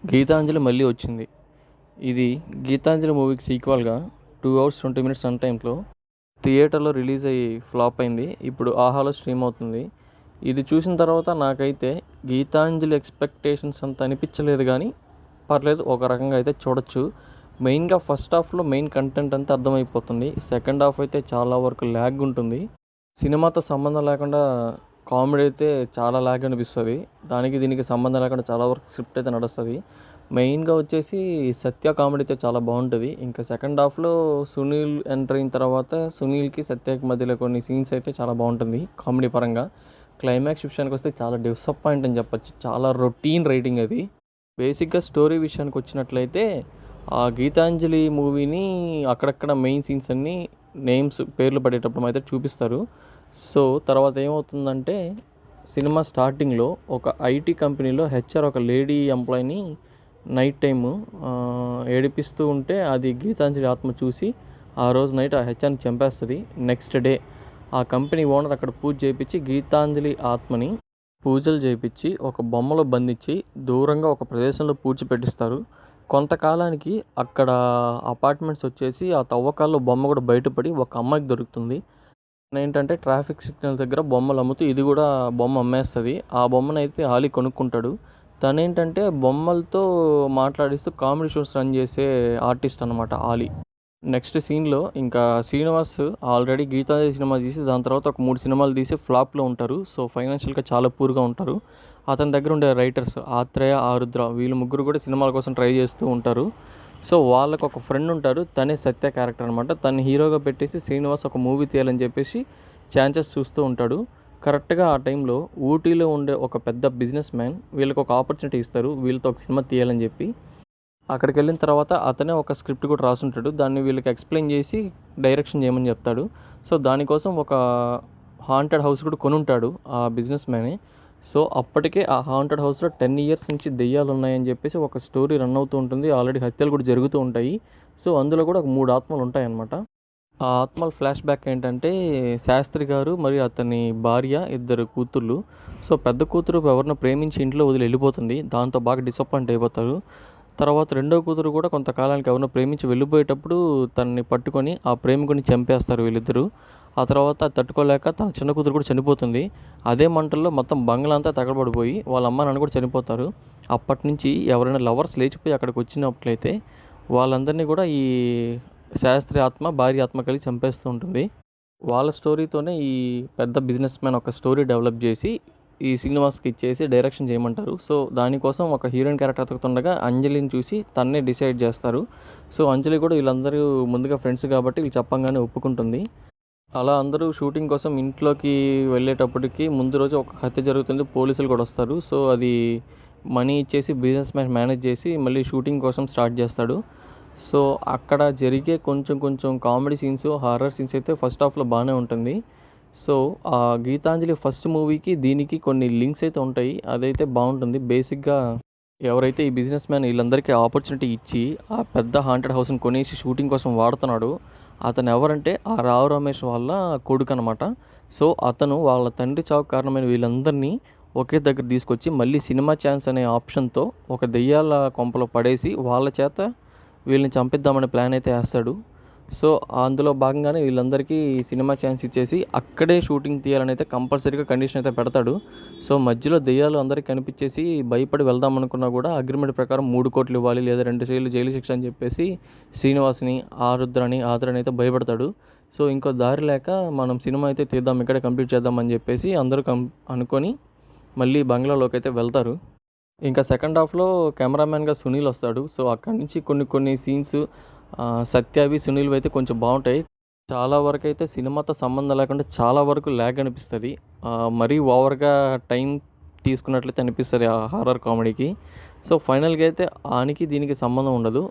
గీతాంజలి మళ్ళీ వచ్చింది. ఇది గీతాంజలి మూవీకి సీక్వెల్గా 2 hours 20 minutes రన్ టైంలో థియేటర్లో రిలీజ్ అయ్యి ఫ్లాప్ అయింది. ఇప్పుడు ఆహాలో స్ట్రీమ్ అవుతుంది. ఇది చూసిన తర్వాత నాకైతే గీతాంజలి ఎక్స్పెక్టేషన్స్ అంత అనిపించలేదు, కానీ పర్లేదు, ఒక రకంగా అయితే చూడొచ్చు. మెయిన్గా ఫస్ట్ హాఫ్లో మెయిన్ కంటెంట్ అంతా అర్థమైపోతుంది. సెకండ్ హాఫ్ అయితే చాలా వరకు ల్యాగ్ ఉంటుంది. సినిమాతో సంబంధం లేకుండా కామెడీ అయితే చాలా ల్యాగ్ అనిపిస్తుంది. దానికి దీనికి సంబంధం లేకుండా చాలా వరకు స్క్రిప్ట్ అయితే నడుస్తుంది. మెయిన్గా వచ్చేసి సత్య కామెడీ అయితే చాలా బాగుంటుంది. ఇంకా సెకండ్ హాఫ్లో సునీల్ ఎంటర్ అయిన తర్వాత సునీల్కి సత్యకి మధ్యలో కొన్ని సీన్స్ అయితే చాలా బాగుంటుంది కామెడీ పరంగా. క్లైమాక్స్ విషయానికి వస్తే చాలా డిసప్పాయింట్ అని చెప్పొచ్చు. చాలా రొటీన్ రైటింగ్ అది. బేసిక్గా స్టోరీ విషయానికి వచ్చినట్లయితే ఆ గీతాంజలి మూవీని అక్కడక్కడ మెయిన్ సీన్స్ అన్నీ నేమ్స్ పేర్లు పడేటప్పుడు అయితే చూపిస్తారు. సో తర్వాత ఏమవుతుందంటే సినిమా స్టార్టింగ్లో ఒక ఐటీ కంపెనీలో హెచ్ఆర్ ఒక లేడీ ఎంప్లాయీని నైట్ టైము ఏడిపిస్తూ ఉంటే అది గీతాంజలి ఆత్మ చూసి ఆ రోజు నైట్ ఆ హెచ్ఆర్ని చంపేస్తుంది. నెక్స్ట్ డే ఆ కంపెనీ ఓనర్ అక్కడ పూజ చేయించి గీతాంజలి ఆత్మని పూజలు చేయించి ఒక బొమ్మలో బంధించి దూరంగా ఒక ప్రదేశంలో పూడ్చిపెట్టిస్తారు. కొంతకాలానికి అక్కడ అపార్ట్మెంట్స్ వచ్చేసి ఆ తవ్వకాల్లో బొమ్మ కూడా బయటపడి ఒక అమ్మాయికి దొరుకుతుంది. ఏంటంటే ట్రాఫిక్ సిగ్నల్ దగ్గర బొమ్మలు అమ్ముతూ ఇది కూడా బొమ్మ అమ్మేస్తుంది. ఆ బొమ్మనైతే ఆలీ కొనుక్కుంటాడు. తనేంటంటే బొమ్మలతో మాట్లాడిస్తూ కామెడీ షోస్ రన్ చేసే ఆర్టిస్ట్ అనమాట ఆలీ. నెక్స్ట్ సీన్లో ఇంకా శ్రీనివాస్ ఆల్రెడీ గీతాంజలి సినిమా తీసి దాని తర్వాత ఒక 3 సినిమాలు తీసి ఫ్లాప్లో ఉంటారు. సో ఫైనాన్షియల్గా చాలా పూర్గా ఉంటారు. అతని దగ్గర ఉండే రైటర్స్ ఆత్రేయ, ఆరుద్ర, వీళ్ళు ముగ్గురు కూడా సినిమాల కోసం ట్రై చేస్తూ ఉంటారు. సో వాళ్ళకు ఒక ఫ్రెండ్ ఉంటారు, తనే సత్య క్యారెక్టర్ అనమాట. తను హీరోగా పెట్టేసి శ్రీనివాస్ ఒక మూవీ తీయాలని చెప్పేసి ఛాన్సెస్ చూస్తూ ఉంటాడు. కరెక్ట్గా ఆ టైంలో ఊటీలో ఉండే ఒక పెద్ద బిజినెస్ మ్యాన్ వీళ్ళకి ఒక ఆపర్చునిటీ ఇస్తారు, వీళ్ళతో ఒక సినిమా తీయాలని చెప్పి. అక్కడికి వెళ్ళిన తర్వాత అతనే ఒక స్క్రిప్ట్ కూడా రాసుంటాడు. దాన్ని వీళ్ళకి ఎక్స్ప్లెయిన్ చేసి డైరెక్షన్ చేయమని చెప్తాడు. సో దానికోసం ఒక హాంటెడ్ హౌస్ కూడా కొనుంటాడు ఆ బిజినెస్ మ్యానే. సో అప్పటికే ఆ హాంటెడ్ హౌస్లో 10 years నుంచి దెయ్యాలు ఉన్నాయని చెప్పేసి ఒక స్టోరీ రన్ అవుతూ ఉంటుంది. ఆల్రెడీ హత్యలు కూడా జరుగుతూ ఉంటాయి. సో అందులో కూడా ఒక 3 ఆత్మలు ఉంటాయన్నమాట. ఆ ఆత్మల ఫ్లాష్ బ్యాక్ ఏంటంటే శాస్త్రి గారు మరియు అతని భార్య, 2 కూతుర్లు. సో పెద్ద కూతురు ఎవరినో ప్రేమించి ఇంట్లో వదిలి వెళ్ళిపోతుంది. దాంతో బాగా డిసప్పాయింట్ అయిపోతారు. తర్వాత రెండో కూతురు కూడా కొంతకాలానికి ఎవరినో ప్రేమించి వెళ్ళిపోయేటప్పుడు తనని పట్టుకొని ఆ ప్రేమికుని చంపేస్తారు వీళ్ళిద్దరూ. ఆ తర్వాత తట్టుకోలేక తన చిన్న కూతురు కూడా చనిపోతుంది. అదే మంటల్లో మొత్తం బంగ్లా అంతా తగలబడిపోయి వాళ్ళ అమ్మ నాన్న కూడా చనిపోతారు. అప్పటి నుంచి ఎవరైనా లవర్స్ లేచిపోయి అక్కడికి వచ్చినట్లయితే వాళ్ళందరినీ కూడా ఈ శాస్త్రి ఆత్మ, భార్య ఆత్మ కలిసి చంపేస్తూ ఉంటుంది. వాళ్ళ స్టోరీతోనే ఈ పెద్ద బిజినెస్ మ్యాన్ ఒక స్టోరీ డెవలప్ చేసి ఈ శ్రీనివాస్కి ఇచ్చేసి డైరెక్షన్ చేయమంటారు. సో దానికోసం ఒక హీరోయిన్ క్యారెక్టర్ ఎతుకుతుండగా అంజలిని చూసి తన్నే డిసైడ్ చేస్తారు. సో అంజలి కూడా వీళ్ళందరూ ముందుగా ఫ్రెండ్స్ కాబట్టి వీళ్ళు చెప్పంగానే ఒప్పుకుంటుంది. అలా అందరూ షూటింగ్ కోసం ఇంట్లోకి వెళ్ళేటప్పటికి ముందు రోజు ఒక హత్య జరుగుతుంది. పోలీసులు కూడా వస్తారు. సో అది మనీ ఇచ్చేసి బిజినెస్ మ్యాన్ మేనేజ్ చేసి మళ్ళీ షూటింగ్ కోసం స్టార్ట్ చేస్తాడు. సో అక్కడ జరిగే కొంచెం కొంచెం కామెడీ సీన్స్, హారర్ సీన్స్ అయితే ఫస్ట్ హాఫ్లో బాగానే ఉంటుంది. సో ఆ గీతాంజలి ఫస్ట్ మూవీకి దీనికి కొన్ని లింక్స్ అయితే ఉంటాయి. అదైతే బాగుంటుంది. బేసిక్గా ఎవరైతే ఈ బిజినెస్ మ్యాన్ వీళ్ళందరికీ ఆపర్చునిటీ ఇచ్చి ఆ పెద్ద హాంటెడ్ హౌస్ని కొనేసి షూటింగ్ కోసం వాడుతున్నాడు, అతను ఎవరంటే ఆ రావు రమేష్ వాళ్ళ కొడుకు అనమాట. సో అతను వాళ్ళ తండ్రి చావు కారణమైన వీళ్ళందరినీ ఒకే దగ్గర తీసుకొచ్చి మళ్ళీ సినిమా ఛాన్స్ అనే ఆప్షన్తో ఒక దెయ్యాల కొంపలో పడేసి వాళ్ళ చేత వీళ్ళని చంపిద్దామనే ప్లాన్ అయితే వేస్తాడు. సో అందులో భాగంగానే వీళ్ళందరికీ సినిమా ఛాన్స్ ఇచ్చేసి అక్కడే షూటింగ్ తీయాలని అయితే కంపల్సరీగా కండిషన్ అయితే పెడతాడు. సో మధ్యలో దెయ్యాలు అందరికీ కనిపించేసి భయపడి వెళ్దాం అనుకున్నా కూడా అగ్రిమెంట్ ప్రకారం 3 కోట్లు ఇవ్వాలి లేదా 2 ఏళ్ళు జైలు శిక్ష అని చెప్పేసి శ్రీనివాస్ని, ఆరుద్రని అయితే భయపడతాడు. సో ఇంకో దారి లేక మనం సినిమా అయితే తీద్దాం, ఇక్కడే కంప్లీట్ చేద్దామని చెప్పేసి అందరూ అనుకొని మళ్ళీ బంగ్లాలోకి అయితే వెళ్తారు. ఇంకా సెకండ్ హాఫ్లో కెమెరామ్యాన్గా సునీల్ వస్తాడు. సో అక్కడి నుంచి కొన్ని సీన్స్ సత్యవి, సునీల్ అయితే కొంచెం బాగుంటాయి. చాలా వరకు అయితే సినిమాతో సంబంధం లేకుండా చాలా వరకు ల్యాగ్ అనిపిస్తుంది. మరీ ఓవర్గా టైం తీసుకున్నట్లయితే అనిపిస్తుంది ఆ హారర్ కామెడీకి. సో ఫైనల్గా అయితే ఆనికి దీనికి సంబంధం ఉండదు.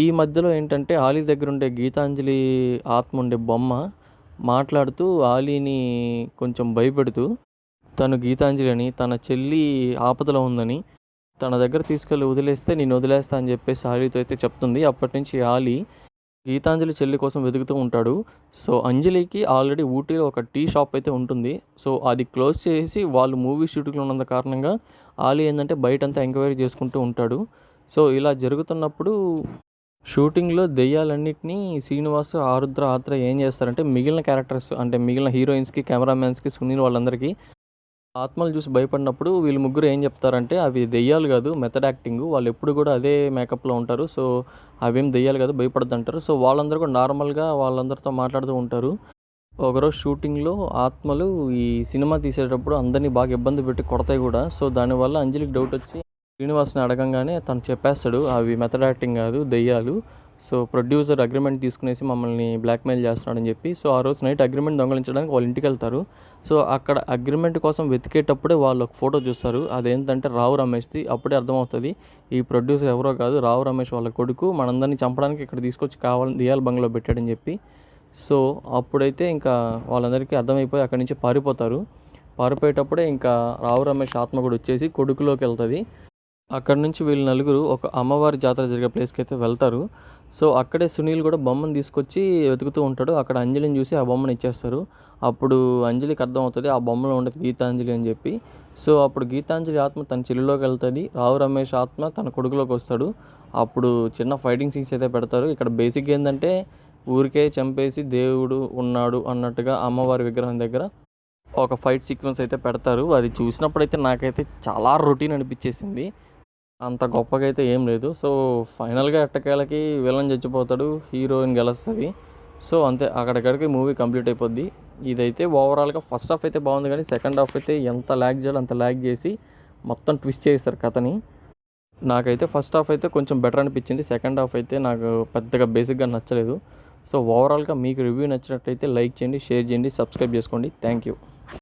ఈ మధ్యలో ఏంటంటే ఆలీ దగ్గర ఉండే గీతాంజలి ఆత్మ ఉండే బొమ్మ మాట్లాడుతూ ఆలీని కొంచెం భయపెడుతూ తను గీతాంజలి అని, తన చెల్లి ఆపదలో ఉందని, తన దగ్గర తీసుకెళ్ళి వదిలేస్తే నేను వదిలేస్తా అని చెప్పేసి ఆలీతో అయితే చెప్తుంది. అప్పటి నుంచి ఆలీ గీతాంజలి చెల్లి కోసం వెతుకుతూ ఉంటాడు. సో అంజలికి ఆల్రెడీ ఊటీలో ఒక టీ షాప్ అయితే ఉంటుంది. సో అది క్లోజ్ చేసి వాళ్ళు మూవీ షూటింగ్లో ఉన్న కారణంగా ఆలీ ఏంటంటే బయటంతా ఎంక్వైరీ చేసుకుంటూ ఉంటాడు. సో ఇలా జరుగుతున్నప్పుడు షూటింగ్లో దెయ్యాలన్నిటినీ శ్రీనివాస్, ఆరుద్ర, ఆత్ర ఏం చేస్తారంటే మిగిలిన క్యారెక్టర్స్ అంటే మిగిలిన హీరోయిన్స్కి, కెమెరామెన్స్కి, సునీల్ వాళ్ళందరికీ ఆత్మలు చూసి భయపడినప్పుడు వీళ్ళు ముగ్గురు ఏం చెప్తారంటే అవి దెయ్యాలు కాదు, మెథడ్ యాక్టింగ్, వాళ్ళు ఎప్పుడు కూడా అదే మేకప్లో ఉంటారు, సో అవేం దెయ్యాలు కాదు, భయపడద్దు అంటారు. సో వాళ్ళందరూ కూడా నార్మల్గా వాళ్ళందరితో మాట్లాడుతూ ఉంటారు. ఒకరోజు షూటింగ్లో ఆత్మలు ఈ సినిమా తీసేటప్పుడు అందరినీ బాగా ఇబ్బంది పెట్టి కొడతాయి కూడా. సో దానివల్ల అంజలికి డౌట్ వచ్చి శ్రీనివాస్ని అడగంగానే తను చెప్పేస్తాడు అవి మెథడ్ యాక్టింగ్ కాదు, దెయ్యాలు. సో ప్రొడ్యూసర్ అగ్రిమెంట్ తీసుకునేసి మమ్మల్ని బ్లాక్మెయిల్ చేస్తున్నాడని చెప్పి. సో ఆ రోజు నైట్ అగ్రిమెంట్ దొంగలించడానికి వాళ్ళ ఇంటికి వెళ్తారు. సో అక్కడ అగ్రిమెంట్ కోసం వెతికేటప్పుడే వాళ్ళు ఒక ఫోటో చూస్తారు. అదేంటంటే రావు రమేష్ది. అప్పుడే అర్థమవుతుంది ఈ ప్రొడ్యూసర్ ఎవరో కాదు, రావు రమేష్ వాళ్ళ కొడుకు మనందరినీ చంపడానికి ఇక్కడ తీసుకొచ్చి కావాలని దియాల్ బంగ్లో పెట్టాడని చెప్పి. సో అప్పుడైతే ఇంకా వాళ్ళందరికీ అర్థమైపోయి అక్కడి నుంచి పారిపోతారు. పారిపోయేటప్పుడే ఇంకా రావు రమేష్ ఆత్మ కూడా వచ్చేసి కొడుకులోకి వెళ్తుంది. అక్కడ నుంచి వీళ్ళు నలుగురు ఒక అమ్మవారి జాతర జరిగే ప్లేస్కి అయితే వెళ్తారు. సో అక్కడే సునీల్ కూడా బొమ్మను తీసుకొచ్చి వెతుకుతూ ఉంటాడు. అక్కడ అంజలిని చూసి ఆ బొమ్మను ఇచ్చేస్తారు. అప్పుడు అంజలికి అర్థమవుతుంది ఆ బొమ్మలో ఉండేది గీతాంజలి అని చెప్పి. సో అప్పుడు గీతాంజలి ఆత్మ తన చెల్లిలోకి వెళ్తుంది, రావు రమేష్ ఆత్మ తన కొడుకులోకి వస్తాడు. అప్పుడు చిన్న ఫైటింగ్ సీన్స్ అయితే పెడతారు. ఇక్కడ బేసిక్గా ఏంటంటే ఊరికే చంపేసి దేవుడు ఉన్నాడు అన్నట్టుగా అమ్మవారి విగ్రహం దగ్గర ఒక ఫైట్ సీక్వెన్స్ అయితే పెడతారు. అది చూసినప్పుడైతే నాకైతే చాలా రొటీన్ అనిపించేసింది, అంత గొప్పగా అయితే ఏం లేదు. సో ఫైనల్గా ఎట్టకేలకి విలన్ చచ్చిపోతాడు, హీరోయిన్ గెలుస్తుంది. సో అంతే, అక్కడిక్కడికి మూవీ కంప్లీట్ అయిపోద్ది. ఇదైతే ఓవరాల్గా ఫస్ట్ హాఫ్ అయితే బాగుంది, కానీ సెకండ్ హాఫ్ అయితే ఎంత ల్యాగ్ చేయాలో అంత ల్యాగ్ చేసి మొత్తం ట్విస్ట్ చేస్తారు కథని. నాకైతే ఫస్ట్ హాఫ్ అయితే కొంచెం బెటర్ అనిపించింది, సెకండ్ హాఫ్ అయితే నాకు పెద్దగా బేసిక్గా నచ్చలేదు. సో ఓవరాల్గా మీకు రివ్యూ నచ్చినట్టయితే లైక్ చేయండి, షేర్ చేయండి, సబ్స్క్రైబ్ చేసుకోండి. Thank you.